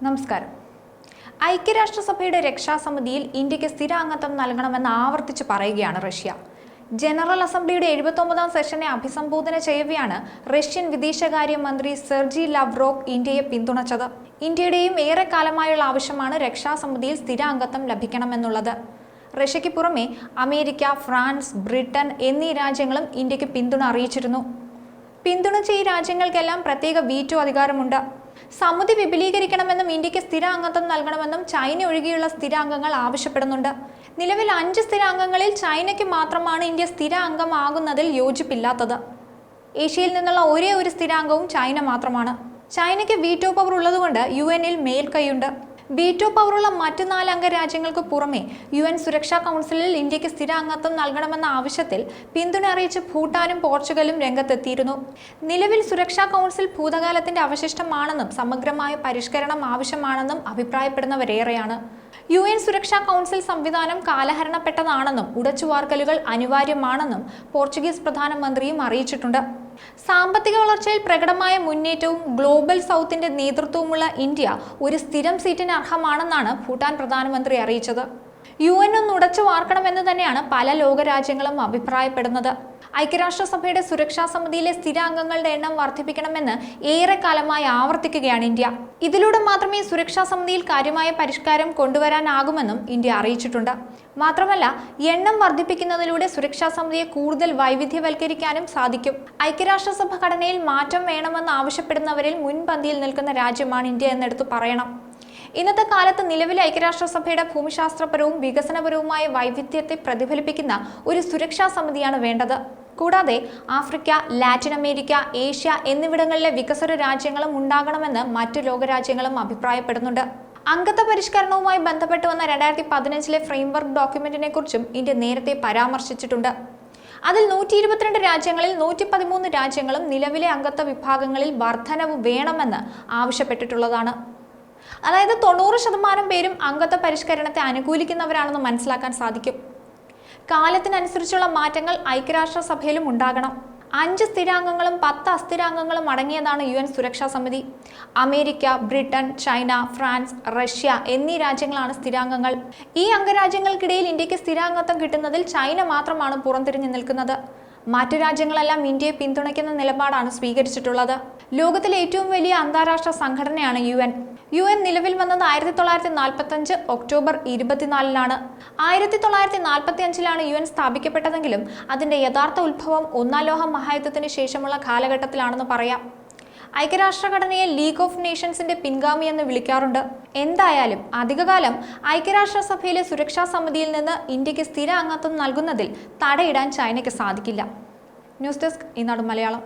നമസ്കാരം. ഐക്യരാഷ്ട്രസഭയുടെ രക്ഷാസമിതിയിൽ ഇന്ത്യക്ക് സ്ഥിരാംഗത്വം നൽകണമെന്ന് ആവർത്തിച്ച് പറയുകയാണ് റഷ്യ. ജനറൽ അസംബ്ലിയുടെ 79ാം സെഷനെ അഭിസംബോധന ചെയ്യവെയാണ് റഷ്യൻ വിദേശകാര്യമന്ത്രി സെർജി ലവ്റോവ് ഇന്ത്യയെ പിന്തുണച്ചത്. ഇന്ത്യയുടെയും ഏറെക്കാലമായുള്ള ആവശ്യമാണ് രക്ഷാസമിതിയിൽ സ്ഥിരാംഗത്വം ലഭിക്കണമെന്നുള്ളത്. റഷ്യയ്ക്ക് പുറമെ അമേരിക്ക, ഫ്രാൻസ്, ബ്രിട്ടൻ എന്നീ രാജ്യങ്ങളും ഇന്ത്യക്ക് പിന്തുണ അറിയിച്ചിരുന്നു. പിന്തുണച്ച ഈ രാജ്യങ്ങൾക്കെല്ലാം പ്രത്യേക വീറ്റോ അധികാരമുണ്ട്. സമിതി വിപുലീകരിക്കണമെന്നും ഇന്ത്യക്ക് സ്ഥിരാംഗത്വം നൽകണമെന്നും ചൈന ഒഴികെയുള്ള സ്ഥിരാംഗങ്ങൾ ആവശ്യപ്പെടുന്നുണ്ട്. നിലവിൽ 5 സ്ഥിരാംഗങ്ങളിൽ ചൈനയ്ക്ക് മാത്രമാണ് ഇന്ത്യ സ്ഥിര അംഗമാകുന്നതിൽ യോജിപ്പില്ലാത്തത്. ഏഷ്യയിൽ നിന്നുള്ള ഒരേ ഒരു സ്ഥിരാംഗവും ചൈന മാത്രമാണ്. ചൈനയ്ക്ക് വീറ്റോ പവർ ഉള്ളതുകൊണ്ട് UN-ൽ മേൽക്കൈയുണ്ട്. വീറ്റോ പവറുള്ള മറ്റ് 4 അംഗ രാജ്യങ്ങൾക്ക് പുറമെ UN സുരക്ഷാ കൗൺസിലിൽ ഇന്ത്യക്ക് സ്ഥിരാംഗത്വം നൽകണമെന്ന ആവശ്യത്തിൽ പിന്തുണ അറിയിച്ച് ഭൂട്ടാനും പോർച്ചുഗലും രംഗത്തെത്തിയിരുന്നു. നിലവിൽ സുരക്ഷാ കൗൺസിൽ ഭൂതകാലത്തിന്റെ അവശിഷ്ടമാണെന്നും സമഗ്രമായ പരിഷ്കരണം ആവശ്യമാണെന്നും അഭിപ്രായപ്പെടുന്നവരേറെയാണ്. UN സുരക്ഷാ കൗൺസിൽ സംവിധാനം കാലഹരണപ്പെട്ടതാണെന്നും ഉടച്ചുവാർക്കലുകൾ അനിവാര്യമാണെന്നും പോർച്ചുഗീസ് പ്രധാനമന്ത്രിയും അറിയിച്ചിട്ടുണ്ട്. സാമ്പത്തിക വളർച്ചയിൽ പ്രകടമായ മുന്നേറ്റവും ഗ്ലോബൽ സൗത്തിന്റെ നേതൃത്വവുമുള്ള ഇന്ത്യ ഒരു സ്ഥിരം സീറ്റിന് അർഹമാണെന്നാണ് ഭൂട്ടാൻ പ്രധാനമന്ത്രി അറിയിച്ചത്. UN ഒന്ന് ഉടച്ചു വാർക്കണമെന്ന് തന്നെയാണ് പല ലോകരാജ്യങ്ങളും അഭിപ്രായപ്പെടുന്നത്. ഐക്യരാഷ്ട്രസഭയുടെ സുരക്ഷാ സമിതിയിലെ സ്ഥിരാംഗങ്ങളുടെ എണ്ണം വർദ്ധിപ്പിക്കണമെന്ന് ഏറെക്കാലമായി ആവർത്തിക്കുകയാണ് ഇന്ത്യ. ഇതിലൂടെ മാത്രമേ സുരക്ഷാ സമിതിയിൽ കാര്യമായ പരിഷ്കാരം കൊണ്ടുവരാനാകുമെന്നും ഇന്ത്യ അറിയിച്ചിട്ടുണ്ട്. മാത്രമല്ല, എണ്ണം വർദ്ധിപ്പിക്കുന്നതിലൂടെ സുരക്ഷാ സമിതിയെ കൂടുതൽ വൈവിധ്യവൽക്കരിക്കാനും സാധിക്കും. ഐക്യരാഷ്ട്രസഭ ഘടനയിൽ മാറ്റം വേണമെന്ന് ആവശ്യപ്പെടുന്നവരിൽ മുൻപന്തിയിൽ നിൽക്കുന്ന രാജ്യമാണ് ഇന്ത്യ എന്നെടുത്തു പറയണം. ഇന്നത്തെ കാലത്ത് നിലവിലെ ഐക്യരാഷ്ട്രസഭയുടെ ഭൂമിശാസ്ത്രപരവും വികസനപരവുമായ വൈവിധ്യത്തെ പ്രതിഫലിപ്പിക്കുന്ന ഒരു സുരക്ഷാ സമിതിയാണ് വേണ്ടത്. കൂടാതെ ആഫ്രിക്ക, ലാറ്റിൻ അമേരിക്ക, ഏഷ്യ എന്നിവിടങ്ങളിലെ വികസ്വര രാജ്യങ്ങളും ഉണ്ടാകണമെന്ന് മറ്റു ലോകരാജ്യങ്ങളും അഭിപ്രായപ്പെടുന്നുണ്ട്. അംഗത്വ പരിഷ്കരണവുമായി ബന്ധപ്പെട്ട് വന്ന 2015 ഫ്രെയിംവർക്ക് ഡോക്യുമെന്റിനെ കുറിച്ചും ഇന്ത്യ നേരത്തെ പരാമർശിച്ചിട്ടുണ്ട്. അതിൽ 122 രാജ്യങ്ങളിൽ 113 രാജ്യങ്ങളും നിലവിലെ അംഗത്വ വിഭാഗങ്ങളിൽ വർധനവ് വേണമെന്ന് ആവശ്യപ്പെട്ടിട്ടുള്ളതാണ്. അതായത് 90% പേരും അംഗത്വ പരിഷ്കരണത്തെ അനുകൂലിക്കുന്നവരാണെന്ന് മനസ്സിലാക്കാൻ സാധിക്കും. കാലത്തിനനുസരിച്ചുള്ള മാറ്റങ്ങൾ ഐക്യരാഷ്ട്രസഭയിലും ഉണ്ടാകണം. 5 സ്ഥിരാംഗങ്ങളും 10 അസ്ഥിരാംഗങ്ങളും അടങ്ങിയതാണ് UN സുരക്ഷാ സമിതി. America, Britain, China, France, Russia എന്നീ രാജ്യങ്ങളാണ് സ്ഥിരാംഗങ്ങൾ. ഈ അംഗരാജ്യങ്ങൾക്കിടയിൽ ഇന്ത്യക്ക് സ്ഥിരാംഗത്വം കിട്ടുന്നതിൽ ചൈന മാത്രമാണ് പുറംതിരിഞ്ഞു നിൽക്കുന്നത്. മറ്റു രാജ്യങ്ങളെല്ലാം ഇന്ത്യയെ പിന്തുണയ്ക്കുന്ന നിലപാടാണ് സ്വീകരിച്ചിട്ടുള്ളത്. ലോകത്തിലെ ഏറ്റവും വലിയ അന്താരാഷ്ട്ര സംഘടനയാണ് UN നിലവിൽ വന്നത് 1945 ഒക്ടോബർ 24-നാണ്. 1945-ലാണ് UN സ്ഥാപിക്കപ്പെട്ടതെങ്കിലും അതിന്റെ യഥാർത്ഥ ഉത്ഭവം 1-ാം ലോക മഹായുദ്ധത്തിന് ശേഷമുള്ള കാലഘട്ടത്തിലാണെന്ന് പറയാം. ഐക്യരാഷ്ട്രഘടനയെ ലീഗ് ഓഫ് നേഷൻസിന്റെ പിൻഗാമി എന്ന് വിളിക്കാറുണ്ട്. എന്തായാലും അധികകാലം ഐക്യരാഷ്ട്രസഭയിലെ സുരക്ഷാ സമിതിയിൽ നിന്ന് ഇന്ത്യക്ക് സ്ഥിര അംഗത്വം നൽകുന്നതിൽ തടയിടാൻ ചൈനയ്ക്ക് സാധിക്കില്ല. ന്യൂസ് ഡെസ്ക് ഈനാട് മലയാളം.